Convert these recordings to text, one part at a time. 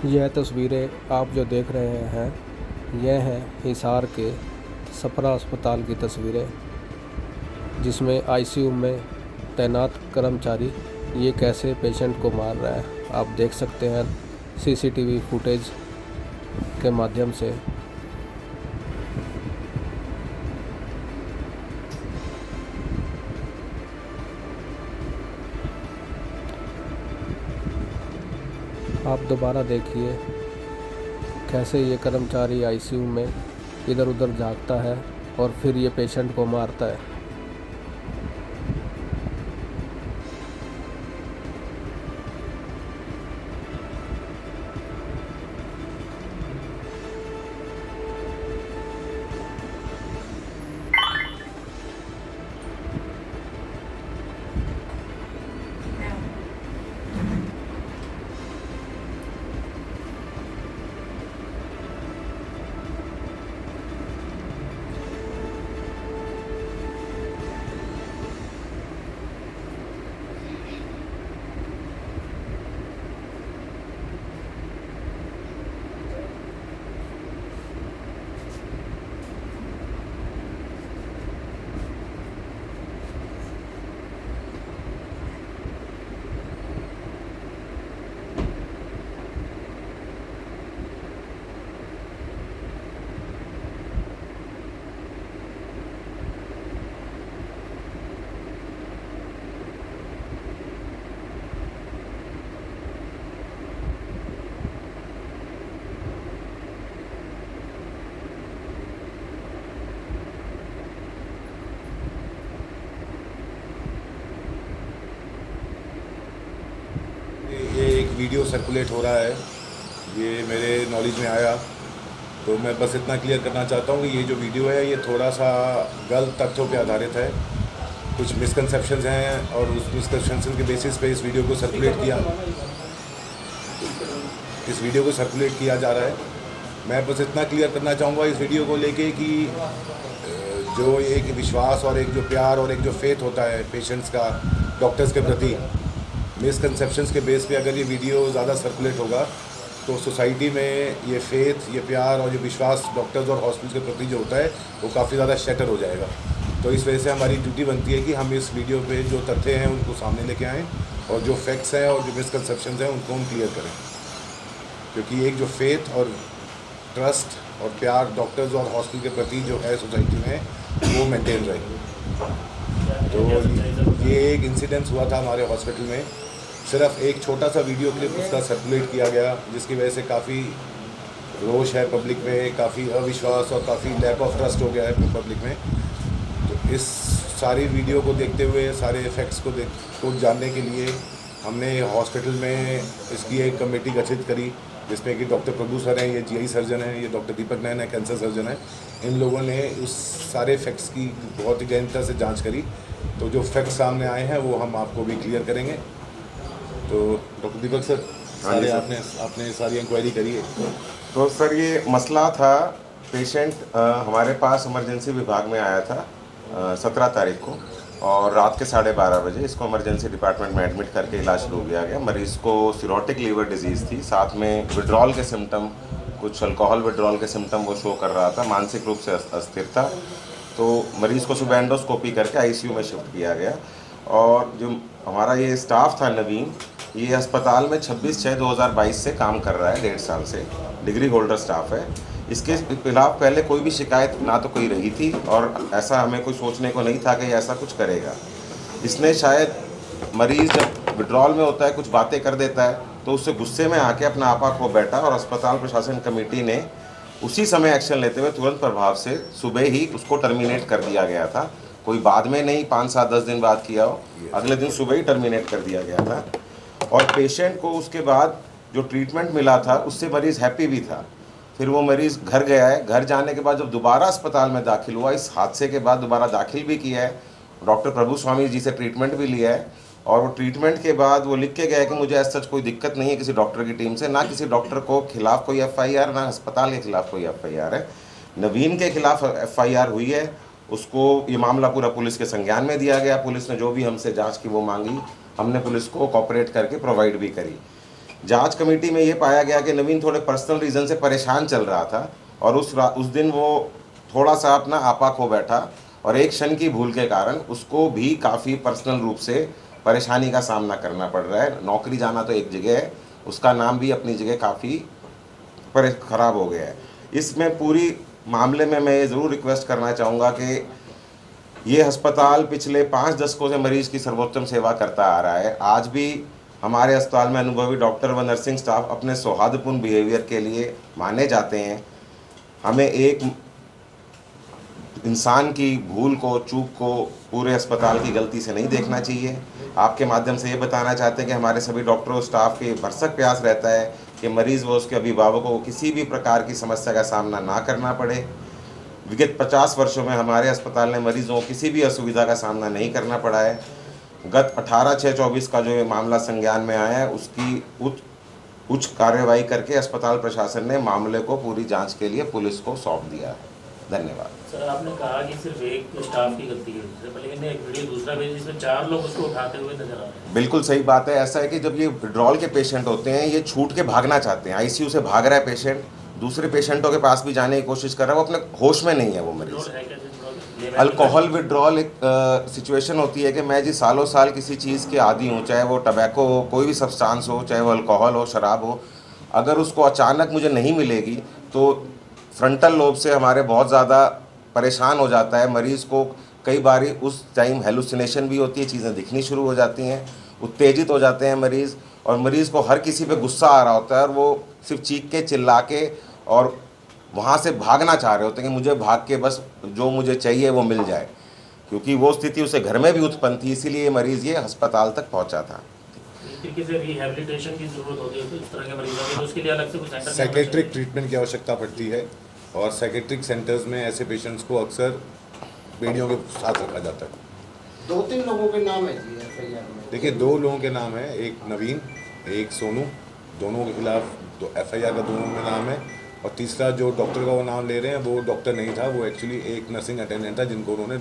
यह तस्वीरें आप जो देख रहे हैं, यह हैं हिसार के सफरा अस्पताल की तस्वीरें, जिसमें आईसीयू में तैनात कर्मचारी ये कैसे पेशेंट को मार रहा है, आप देख सकते हैं सीसीटीवी फुटेज के माध्यम से। आप दोबारा देखिए कैसे ये कर्मचारी आईसीयू में इधर उधर झाँकता है और फिर ये पेशेंट को मारता है। ये एक वीडियो सर्कुलेट हो रहा है, ये मेरे नॉलेज में आया, तो मैं बस इतना क्लियर करना चाहता हूँ कि ये जो वीडियो है ये थोड़ा सा गलत तथ्यों पे आधारित है। कुछ मिसकंसेप्शंस हैं और उस मिसकंसेप्शन के बेसिस पे इस वीडियो को सर्कुलेट किया जा रहा है। मैं बस इतना क्लियर करना चाहूँगा इस वीडियो को लेके कि जो एक विश्वास और एक जो प्यार और एक जो फेथ होता है पेशेंट्स का डॉक्टर्स के प्रति, मिसकंसेप्शंस के बेस पे अगर ये वीडियो ज़्यादा सर्कुलेट होगा तो सोसाइटी में ये फेथ, ये प्यार और ये विश्वास डॉक्टर्स और हॉस्पिटल्स के प्रति जो होता है वो काफ़ी ज़्यादा शैटर हो जाएगा। तो इस वजह से हमारी ड्यूटी बनती है कि हम इस वीडियो पे जो तथ्य हैं उनको सामने लेके आएँ और जो फैक्ट्स हैं और जो मिसकंसेप्शंस हैं उनको हम क्लियर करें, क्योंकि एक जो फेथ और ट्रस्ट और प्यार डॉक्टर्स और हॉस्पिटल के प्रति जो है सोसाइटी में वो मेंटेन रहे। तो ये एक इंसिडेंस हुआ था हमारे हॉस्पिटल में, सिर्फ एक छोटा सा वीडियो क्लिप उसका सर्कुलेट किया गया, जिसकी वजह से काफ़ी रोष है पब्लिक में, काफ़ी अविश्वास और काफ़ी लैक ऑफ ट्रस्ट हो गया है पब्लिक में। तो इस सारी वीडियो को देखते हुए सारे इफ़ेक्ट्स को जानने के लिए हमने हॉस्पिटल में इसकी एक कमेटी गठित करी, जिसमें कि डॉक्टर प्रभु सर हैं, ये जीआई सर्जन हैं, ये डॉक्टर दीपक नैन है, कैंसर सर्जन है। इन लोगों ने उस सारे फैक्ट्स की बहुत ही गहनता से जांच करी, तो जो फैक्ट्स सामने आए हैं वो हम आपको भी क्लियर करेंगे। तो डॉक्टर दीपक सर, सारे आपने सारी इंक्वायरी करी है। तो सर ये मसला था, पेशेंट हमारे पास इमरजेंसी विभाग में आया था 17 तारीख को, और रात के 12:30 बजे इसको इमरजेंसी डिपार्टमेंट में एडमिट करके इलाज शुरू किया गया। मरीज़ को सिरोटिक लीवर डिजीज़ थी, साथ में विड्रॉल के सिम्टम, कुछ अल्कोहल विड्रॉल के सिम्टम वो शो कर रहा था, मानसिक रूप से अस्थिरता। तो मरीज़ को सुबह एंडोस्कोपी करके आईसीयू में शिफ्ट किया गया। और जो हमारा ये स्टाफ था नवीन, ये अस्पताल में 26/6/2022 से काम कर रहा है, 1.5 साल से डिग्री होल्डर स्टाफ है। इसके खिलाफ पहले कोई भी शिकायत ना तो कोई रही थी, और ऐसा हमें कोई सोचने को नहीं था कि ऐसा कुछ करेगा। इसने शायद मरीज़ जब विड्रॉल में होता है कुछ बातें कर देता है तो उससे गुस्से में आके अपना आपा खो बैठा, और अस्पताल प्रशासन कमेटी ने उसी समय एक्शन लेते हुए तुरंत प्रभाव से सुबह ही उसको टर्मिनेट कर दिया गया था। कोई बाद में नहीं 5, 7, 10 दिन बाद किया हो, अगले दिन सुबह ही टर्मिनेट कर दिया गया था। और पेशेंट को उसके बाद जो ट्रीटमेंट मिला था उससे मरीज़ हैप्पी भी था। फिर वो मरीज़ घर गया है, घर जाने के बाद जब दोबारा अस्पताल में दाखिल हुआ, इस हादसे के बाद दोबारा दाखिल भी किया है, डॉक्टर प्रभु स्वामी जी से ट्रीटमेंट भी लिया है, और वो ट्रीटमेंट के बाद वो लिख के गया है कि मुझे ऐसा कोई दिक्कत नहीं है किसी डॉक्टर की टीम से, ना किसी डॉक्टर को खिलाफ कोई एफआईआर, ना अस्पताल के खिलाफ कोई एफआईआर है। नवीन के खिलाफ एफआईआर हुई है, उसको ये मामला पूरा पुलिस के संज्ञान में दिया गया। पुलिस ने जो भी हमसे जांच की वो मांगी, हमने पुलिस को कोऑपरेट करके प्रोवाइड भी करी। जांच कमेटी में ये पाया गया कि नवीन थोड़े पर्सनल रीज़न से परेशान चल रहा था और उस दिन वो थोड़ा सा अपना आपा खो बैठा और एक क्षण की भूल के कारण उसको भी काफ़ी पर्सनल रूप से परेशानी का सामना करना पड़ रहा है। नौकरी जाना तो एक जगह है, उसका नाम भी अपनी जगह काफ़ी ख़राब हो गया है। इसमें पूरी मामले में मैं ये ज़रूर रिक्वेस्ट करना चाहूँगा कि ये अस्पताल पिछले 5 दशकों से मरीज़ की सर्वोत्तम सेवा करता आ रहा है। आज भी हमारे अस्पताल में अनुभवी डॉक्टर व नर्सिंग स्टाफ अपने सौहार्दपूर्ण बिहेवियर के लिए माने जाते हैं। हमें एक इंसान की भूल को, चूक को पूरे अस्पताल की गलती से नहीं देखना चाहिए। आपके माध्यम से ये बताना चाहते हैं कि हमारे सभी डॉक्टरों स्टाफ के भरसक प्रयास रहता है कि मरीज़ व उसके अभिभावकों को किसी भी प्रकार की समस्या का सामना ना करना पड़े। विगत 50 वर्षों में हमारे अस्पताल ने मरीजों को किसी भी असुविधा का सामना नहीं करना पड़ा है। गत 18/6/24 का जो ये मामला संज्ञान में आया है, उसकी उच्च कार्रवाई करके अस्पताल प्रशासन ने मामले को पूरी जांच के लिए पुलिस को सौंप दिया है। धन्यवाद। सर, आपने कहा कि सिर्फ एक स्टाफ की गलती है, लेकिन एक वीडियो दूसरा भेज जिसमें 4 लोग उसको उठाते हुए नजर आ रहे हैं। बिल्कुल सही बात है। ऐसा है कि जब ये विड्रॉल के पेशेंट होते हैं, ये छूट के भागना चाहते हैं, आईसीयू से भाग रहा है पेशेंट, दूसरे पेशेंटों के पास भी जाने की कोशिश कर रहा है, वो अपने होश में नहीं है वो मरीज। अल्कोहल विड्रॉल एक सिचुएशन होती है कि मैं जी सालों साल किसी चीज़ के आदी हूँ, चाहे वो टबैको हो, कोई भी सब्सटेंस हो, चाहे वो अल्कोहल हो, शराब हो, अगर उसको अचानक मुझे नहीं मिलेगी तो फ्रंटल लोब से हमारे बहुत ज़्यादा परेशान हो जाता है मरीज़ को। कई बारी उस टाइम हेलुसिनेशन भी होती है, चीज़ें दिखनी शुरू हो जाती हैं, उत्तेजित हो जाते हैं मरीज़, और मरीज़ को हर किसी पे गुस्सा आ रहा होता है और वो सिर्फ चीख के चिल्ला के और वहाँ से भागना चाह रहे होते हैं कि मुझे भाग के बस जो मुझे चाहिए वो मिल जाए, क्योंकि वो स्थिति उसे घर में भी उत्पन्न थी, इसीलिए मरीज़ ये अस्पताल तक पहुँचा था। तरीके से रिहैबिलिटेशन की जरूरत होती है तो इस तरह के मरीजों की, तो उसके लिए अलग से कुछ सेंटर साइकेट्रिक ट्रीटमेंट की आवश्यकता पड़ती है और साइकेट्रिक सेंटर्स में ऐसे पेशेंट्स को अक्सर बेड़ियों के साथ रखा जाता है। 2-3 लोगों के नाम है जी एफआईआर में। देखिए, 2 लोगों के नाम है, एक नवीन, एक सोनू, दोनों के खिलाफ तो एफआईआर का दोनों में नाम है, और तीसरा जो डॉक्टर का वो नाम ले रहे हैं वो डॉक्टर नहीं था, वो एक्चुअली एक नर्सिंग अटेंडेंट था जिनको उन्होंने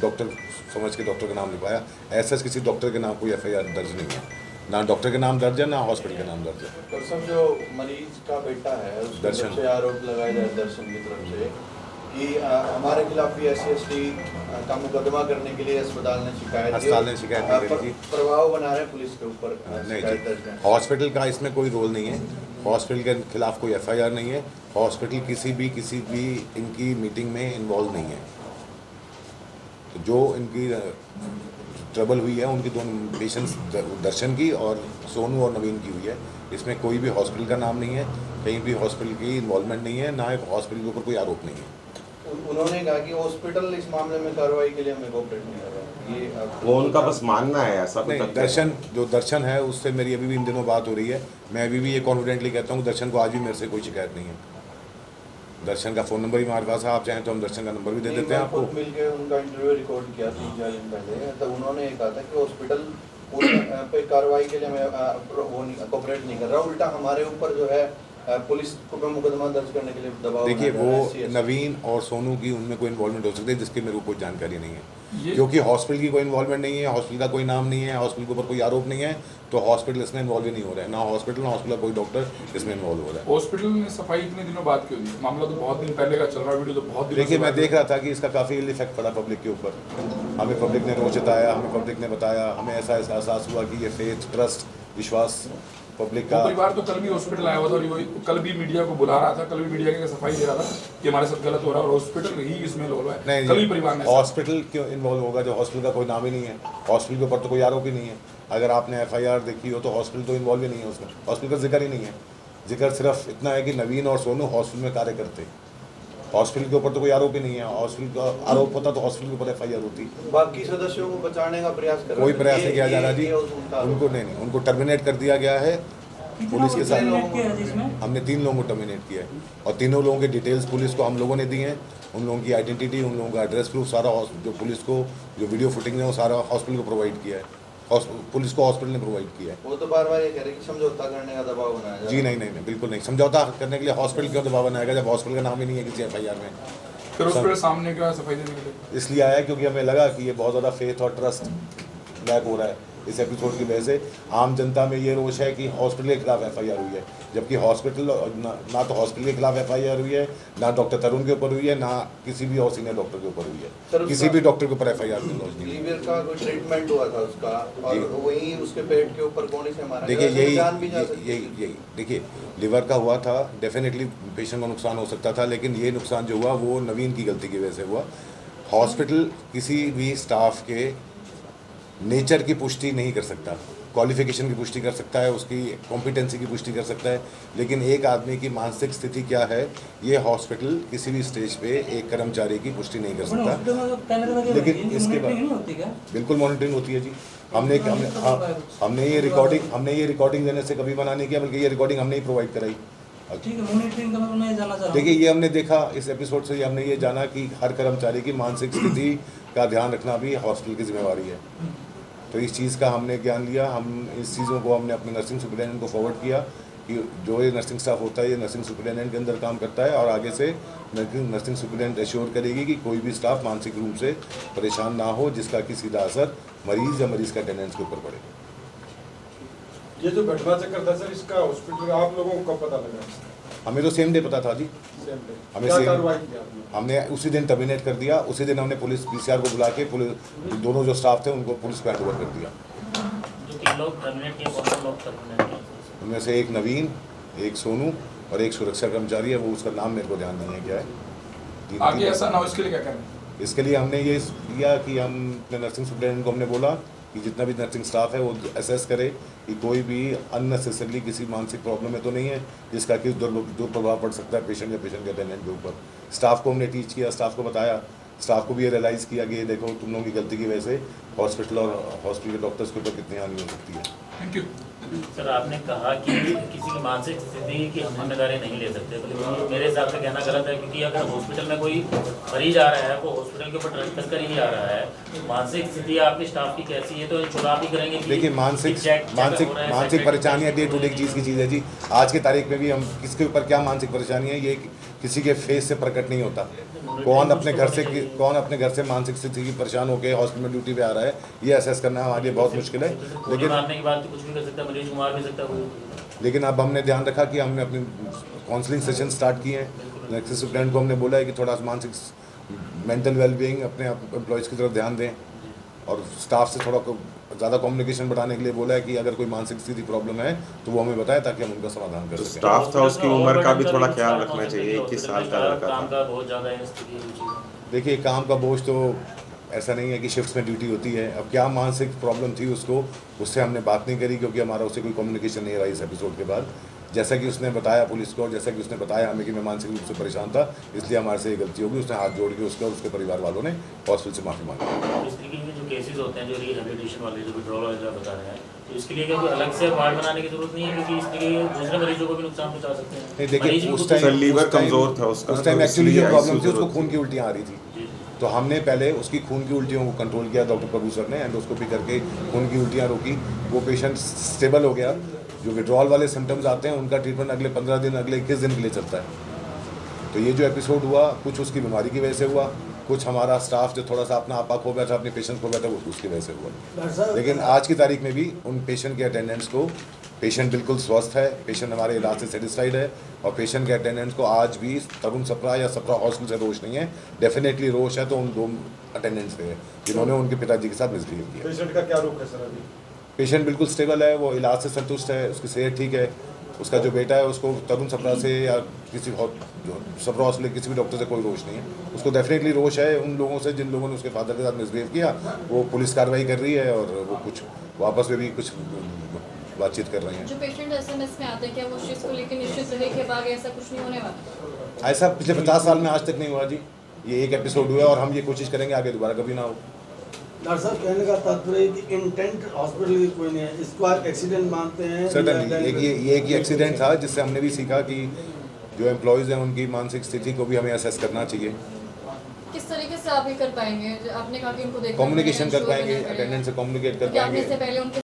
डॉक्टर समझ के डॉक्टर का नाम लिखवाया। ऐसा किसी डॉक्टर के नाम कोई एफआईआर दर्ज नहीं है, ना डॉक्टर के नाम दर्ज है ना हॉस्पिटल के नाम दर्ज है। डॉक्टर साहब, जो मरीज का बेटा है उसकी तरफ से आरोप लगाए जाए दर्शन की तरफ से कि हमारे खिलाफ भी SC/ST का मुकदमा करने के लिए अस्पताल ने शिकायत की, प्रभाव बना रहे पुलिस के ऊपर। नहीं जी, हॉस्पिटल का इसमें कोई रोल नहीं है, हॉस्पिटल के खिलाफ कोई एफआईआर नहीं है, हॉस्पिटल किसी भी इनकी मीटिंग में इन्वॉल्व नहीं है। तो जो इनकी ट्रबल हुई है उनकी दोनों पेशेंट्स दर्शन की और सोनू और नवीन की हुई है, इसमें कोई भी हॉस्पिटल का नाम नहीं है, कहीं भी हॉस्पिटल की इन्वॉल्वमेंट नहीं है, ना एक हॉस्पिटल के ऊपर कोई आरोप नहीं है। उन्होंने कहा कि हॉस्पिटल इस मामले में कार्रवाई के लिए हमें कोऑपरेट नहीं कर रहा, ये वो उनका बस मानना है। ऐसा नहीं, दर्शन है उससे मेरी अभी भी इन दिनों बात हो रही है, मैं अभी भी ये कॉन्फिडेंटली कहता हूँ दर्शन को आज भी मेरे से कोई शिकायत नहीं है। दर्शन का फ़ोन नंबर ही हमारे पास है, आप चाहें तो हम दर्शन का नंबर भी दे देते हैं आपको। मिलके उनका इंटरव्यू रिकॉर्ड किया 3-4 दिन पहले, तो उन्होंने कहा था कि हॉस्पिटल पे कार्रवाई के लिए वो कोऑपरेट नहीं कर रहा, उल्टा हमारे ऊपर जो है पुलिस को मुकदमा दर्ज करने के लिए दबाव। देखिए, वो नवीन और सोनू की उनमें कोई इन्वॉल्वमेंट हो सकती है जिसकी मेरे को कोई जानकारी नहीं है, क्योंकि हॉस्पिटल की कोई इन्वॉल्वमेंट नहीं है, हॉस्पिटल का कोई नाम नहीं है, हॉस्पिटल के ऊपर कोई आरोप नहीं है, तो हॉस्पिटल इसमें इन्वॉल्व ही नहीं हो रहा है, ना हॉस्पिटल ना हॉस्पिटल का कोई डॉक्टर इसमें इन्वॉल्व हो रहा है। हॉस्पिटल में सफाई इतने दिनों बाद क्यों दी? मामला तो बहुत दिन पहले का चल रहा है, वीडियो तो बहुत दिन। देखिए, मैं देख रहा था कि इसका काफ़ी इल इफेक्ट पड़ा पब्लिक के ऊपर, हमें पब्लिक ने रोज जताया, हमें पब्लिक ने बताया, हमें ऐसा एहसास हुआ कि ये फेथ, ट्रस्ट, विश्वास पब्लिक का। परिवार तो कल भी हॉस्पिटल आया हुआ था और कल भी मीडिया को बुला रहा था, कल भी मीडिया की सफाई दे रहा था कि हमारे साथ गलत हो रहा है और हॉस्पिटल ही इसमें इन्वॉल्व है। नहीं, कल भी परिवार ने हॉस्पिटल क्यों इन्वॉल्व होगा जब हॉस्पिटल का कोई नाम ही नहीं है, हॉस्पिटल के ऊपर तो कोई आरोप ही नहीं है। अगर आपने एफआईआर देखी हो तो हॉस्पिटल तो इन्वॉल्व ही नहीं है उसमें, हॉस्पिटल का जिक्र ही नहीं है। जिक्र सिर्फ इतना है कि नवीन और सोनू हॉस्पिटल में कार्य करते, हॉस्पिटल के ऊपर तो कोई आरोप ही नहीं है। हॉस्पिटल का आरोप होता तो हॉस्पिटल के ऊपर एफआईआर होती। बाकी सदस्यों को बचाने का प्रयास कर कोई प्रयास नहीं किया जा रहा जी, उनको नहीं, उनको टर्मिनेट कर दिया गया है पुलिस के साथ। हमने 3 लोगों को टर्मिनेट किया है और तीनों लोगों के डिटेल्स पुलिस को हम लोगों ने दी हैं, उन लोगों की आइडेंटिटी, उन लोगों का एड्रेस प्रूफ सारा जो पुलिस को जो वीडियो फुटेज है वो सारा हॉस्पिटल को प्रोवाइड किया है, पुलिस को हॉस्पिटल ने प्रोवाइड किया है। वो तो बार-बार ये कह रहे हैं कि समझौता करने का दबाव बनाया जा रहा है। जी नहीं, बिल्कुल नहीं, समझौता करने के लिए हॉस्पिटल क्यों दबाव बनाएगा जब हॉस्पिटल का नाम ही नहीं है किसी एफआईआर में। फिर हॉस्पिटल सामने क्या सफाई देने के लिए इसलिए आया क्योंकि हमें लगा कि ये बहुत ज़्यादा फेथ और ट्रस्ट बैक हो रहा है, इस एपिसोड की वजह से आम जनता में ये रोष है कि हॉस्पिटल के खिलाफ FIR हुई है, जबकि हॉस्पिटल ना तो हॉस्पिटल के खिलाफ FIR हुई है, ना डॉक्टर तरुण के ऊपर हुई है, ना किसी भी और सीनियर डॉक्टर के ऊपर हुई है। किसी भी डॉक्टर के ऊपर FIR नहीं हुई। लीवर का कोई ट्रीटमेंट हुआ था उसका और वही उसके पेट के ऊपर गोली से मारा। देखिए यही देखिए लिवर का हुआ था, डेफिनेटली पेशेंट को नुकसान हो सकता था, लेकिन ये नुकसान जो हुआ वो नवीन की गलती की वजह से हुआ। हॉस्पिटल किसी भी स्टाफ के नेचर की पुष्टि नहीं कर सकता, क्वालिफिकेशन की पुष्टि कर सकता है, उसकी कॉम्पिटेंसी की पुष्टि कर सकता है, लेकिन एक आदमी की मानसिक स्थिति क्या है ये हॉस्पिटल किसी भी स्टेज पे एक कर्मचारी की पुष्टि नहीं कर सकता। लेकिन इसके बाद बिल्कुल मॉनिटरिंग होती है जी। हमने ये रिकॉर्डिंग देने से कभी मना नहीं किया, बल्कि ये रिकॉर्डिंग हमने ही प्रोवाइड कराई। देखिए ये हमने देखा इस एपिसोड से, हमने ये जाना कि हर कर्मचारी की मानसिक स्थिति का ध्यान रखना भी हॉस्पिटल की जिम्मेवारी है। तो इस चीज़ का हमने ज्ञान लिया, हम इस चीज़ों को हमने अपने नर्सिंग सुपरिटेंडेंट को फॉरवर्ड किया कि जो ये नर्सिंग स्टाफ होता है ये नर्सिंग सुपरिटेंडेंट के अंदर काम करता है, और आगे से नर्सिंग सुपरिटेंडेंट एश्योर करेगी कि कोई भी स्टाफ मानसिक रूप से परेशान ना हो, जिसका कि सीधा असर मरीज़ या मरीज़ का अटेंडेंस के ऊपर पड़े। ये जो घटना चक्कर था सर, इसका हॉस्पिटल आप लोगों को कब पता लगा? हमें तो सेम डे पता था जी। हमें हमने उसी दिन टर्मिनेट कर दिया। उसी दिन हमने पुलिस PCR को बुला के पुलिस दोनों जो स्टाफ थे उनको पुलिस को हैंड ओवर कर दिया। जो 3 लोग टर्मिनेट किए, कौन से लोग टर्मिनेट किए? उनमें से एक नवीन, एक सोनू और एक सुरक्षा कर्मचारी है, वो उसका नाम मेरे को ध्यान नहीं है क्या है। आगे ऐसा ना हो इसके लिए क्या करें? इसके लिए हमने ये किया कि हम अपने नर्सिंग सुपरिटेंडेंट को हमने बोला कि जितना भी नर्सिंग स्टाफ है वो असेस करे कि कोई भी अननेसेसरली किसी मानसिक प्रॉब्लम में तो नहीं है जिसका कि दुष्प्रभाव पड़ सकता है पेशेंट या पेशेंट के अटेंडेंट के ऊपर। स्टाफ को हमने टीच किया, स्टाफ को बताया, स्टाफ को भी ये रियलाइज़ किया कि ये देखो तुम लोगों की गलती की वजह से हॉस्पिटल और हॉस्पिटल के डॉक्टर्स के ऊपर कितनी हानि हो सकती है। थैंक यू सर, आपने कहा कि किसी की मानसिक स्थिति की हम जिम्मेदारी नहीं ले सकते, बल्कि मेरे हिसाब से कहना गलत है, क्योंकि अगर हॉस्पिटल में कोई मरीज आ रहा है वो हॉस्पिटल के ऊपर ट्रस्ट करके ही आ रहा है, मानसिक स्थिति आपके स्टाफ की कैसी है तो चुनाव भी करेंगे। देखिए मानसिक परेशानियाँ डे टू डे चीज़ की चीज़ है जी। आज की तारीख में भी हम किसके ऊपर क्या मानसिक परेशानी है ये किसी के फेस से प्रकट नहीं होता। कौन अपने घर से मानसिक स्थिति की परेशान होकर हॉस्पिटल में ड्यूटी पे आ रहा है ये असेस करना हमारे लिए बहुत मुश्किल है। लेकिन अब हमने ध्यान रखा कि हमने अपनी काउंसलिंग सेशन स्टार्ट किए हैं। नर्सिंग सुपरिटेंडेंट को हमने बोला है कि थोड़ा मानसिक मेंटल वेलबींग अपने एम्प्लॉयज़ की तरफ ध्यान दें, और स्टाफ से थोड़ा ज़्यादा कम्युनिकेशन बढ़ाने के लिए बोला है कि अगर कोई मानसिक स्थिति प्रॉब्लम है तो वो हमें बताए ताकि हम उनका समाधान कर सकें। स्टाफ था उसकी उम्र का भी थोड़ा ख्याल रखना चाहिए, 21 साल का लड़का था। देखिए काम का बोझ तो ऐसा नहीं है कि शिफ्ट्स में ड्यूटी होती है। अब क्या मानसिक प्रॉब्लम थी उसको, उससे हमने बात नहीं करी क्योंकि हमारा उससे कोई कम्युनिकेशन नहीं रहा इस एपिसोड के बाद। जैसा कि उसने बताया पुलिस को, जैसा कि उसने बताया हमें कि मैं मानसिक रूप से परेशान था, इसलिए हमारे से ये गलती होगी। उसने हाथ जोड़ के उसका और उसके परिवार वालों ने हॉस्पिटल से माफ़ी मांगी। इस तरीके के जो केसेस होते हैं, जो रिहेबिलिटेशन वाले, जो विड्रॉल वाले बता रहे हैं, तो इसके लिए क्या कोई अलग से वार्ड बनाने की जरूरत नहीं है, क्योंकि इस तरीके दूसरे मरीजों को भी नुकसान पहुंचा सकते हैं। नहीं देखिए लीवर कमजोर था उसका, उस टाइम एक्चुअली जो प्रॉब्लम थी उसको खून की उल्टियाँ आ रही थी, तो हमने पहले उसकी खून की उल्टियों को कंट्रोल किया डॉक्टर प्रभु सर ने, एंडोस्कोपी करके खून की उल्टियाँ रोकी। वो पेशेंट स्टेबल हो गया। जो विड्रॉल वाले सिम्टम्स आते हैं उनका ट्रीटमेंट अगले 15 दिन, अगले 21 दिन के लिए चलता है। तो ये जो एपिसोड हुआ कुछ उसकी बीमारी की वजह से हुआ, कुछ हमारा स्टाफ जो थोड़ा सा अपना आपा खो बैठा, अपने पेशेंट खो बैठा, वो उसकी वजह से हुआ। लेकिन आज की तारीख में भी उन पेशेंट के अटेंडेंट्स को, पेशेंट बिल्कुल स्वस्थ है, पेशेंट हमारे इलाज से सेटिस्फाइड है, और पेशेंट के अटेंडेंट्स को आज भी तरुण सप्रा या सप्रा हॉस्पिटल से रोष नहीं है। डेफिनेटली रोष है तो उन 2 अटेंडेंट्स से है जिन्होंने उनके पिताजी के साथ मिसबिहेव किया। पेशेंट का क्या रोग है सर अभी? पेशेंट बिल्कुल स्टेबल है, वो इलाज से संतुष्ट है, उसकी सेहत ठीक है। उसका जो बेटा है उसको तरुण सप्रा से या किसी सप्रा हॉस्पिटल किसी भी डॉक्टर से कोई रोष नहीं है। उसको डेफिनेटली रोष है उन लोगों से जिन लोगों ने उसके फादर के साथ मिसबिहेव किया। वो पुलिस कार्रवाई कर रही है और वो कुछ आपस में भी कुछ बातचीत कर रहे हैं। जो पेशेंट SMS में आते हैं क्या वो उस चीज़ को लेकर निश्चित रहे कि अब ऐसा कुछ नहीं होने वाला? ऐसा पिछले 50 साल में आज तक नहीं हुआ जी। ये एक एपिसोड हुआ और हम ये कोशिश करेंगे आगे दोबारा कभी ना हो। डॉक्टर साहब कहने का तात्पर्य है कि इंटेंट हॉस्पिटल की कोई नहीं है, इसको आप एक्सीडेंट मानते हैं? सर्टेनली ये एक एक्सीडेंट था जिससे हमने भी सीखा कि जो एम्प्लॉयज़ हैं उनकी मानसिक स्थिति को भी हमें असेस करना चाहिए। किस तरीके से आप ये कर पाएंगे? आपने कहा कि उनको देखना, कम्युनिकेशन कर पाएंगे, अटेंडेंट से कम्युनिकेट कर पाएंगे। से पहले उनके